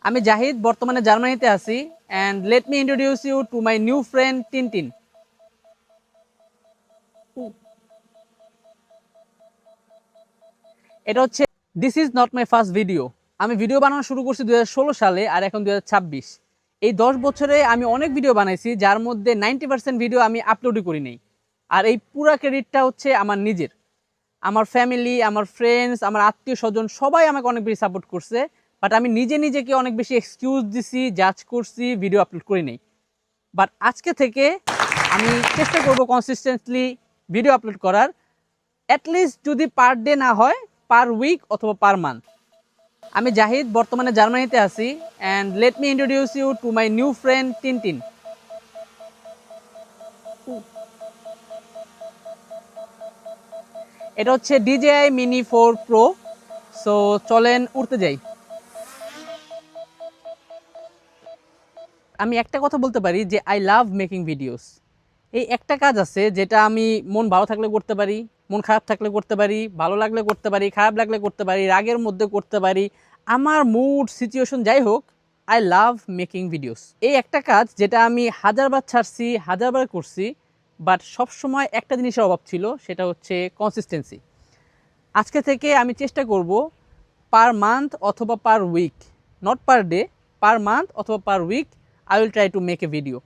আমি জাহিদ বর্তমানে জার্মানিতে আছি and let me introduce you to my new friend Tintin. এটা হচ্ছে this is not my first video. আমি ভিডিও বানানো শুরু করছি 2016 সালে আর এখন 2026। এই 10 বছরে আমি অনেক ভিডিও বানাইছি, যার মধ্যে 90% ভিডিও আমি আপলোডই করি নাই। আর এই পুরা ক্রেডিটটা হচ্ছে আমার নিজের। আমার ফ্যামিলি, আমার ফ্রেন্ডস, আমার আত্মীয় স্বজন সবাই আমাকে অনেক বেশি সাপোর্ট করছে, বাট আমি নিজেকে অনেক বেশি এক্সকিউজ দিছি, জাজ করছি, ভিডিও আপলোড করি নাই। বাট আজকে থেকে আমি চেষ্টা করব কনসিস্টেন্টলি ভিডিও আপলোড করার, অ্যাটলিস্ট যদি পার ডে না হয় পার উইক অথবা পার মান্থ। আমি জাহিদ বর্তমানে জার্মানিতে আছি and let me introduce you to my new friend Tintin. এটা হচ্ছে DJI Mini 4 Pro। সো চলেন উড়তে যাই। আমি একটা কথা বলতে পারি যে আই লাভ মেকিং ভিডিওস। এই একটা কাজ আছে যেটা আমি মন ভালো থাকলে করতে পারি, মন খারাপ থাকলে করতে পারি, ভালো লাগলে করতে পারি, খারাপ লাগলে করতে পারি, রাগের মধ্যে করতে পারি, আমার মুড সিচুয়েশন যাই হোক, আই লাভ মেকিং ভিডিওস। এই একটা কাজ যেটা আমি হাজারবার ছাড়ছি, হাজারবার করছি, বাট সবসময় একটা জিনিসের অভাব ছিল, সেটা হচ্ছে কনসিস্টেন্সি। আজকে থেকে আমি চেষ্টা করব পার মান্থ অথবা per week, not per day, per month অথবা per week I will try to make a video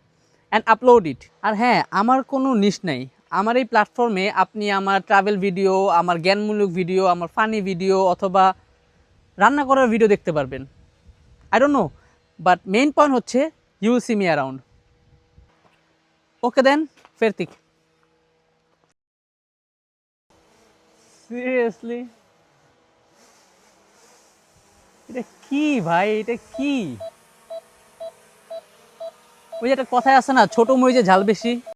and upload it. আর হ্যাঁ, আমার কোনো নিশ নাই। আমার এই প্ল্যাটফর্মে আপনি আমার ট্রাভেল ভিডিও, আমার জ্ঞানমূলক ভিডিও, আমার ফানি ভিডিও অথবা রান্না করার ভিডিও দেখতে পারবেন। I don't know, but main point হচ্ছে you will see me around. Okay then, ফেরতিক। সিরিয়াসলি, এটা কি ভাই, এটা কি? ওই যে একটা কথায় আছে না, ছোট মরিচে ঝাল বেশি।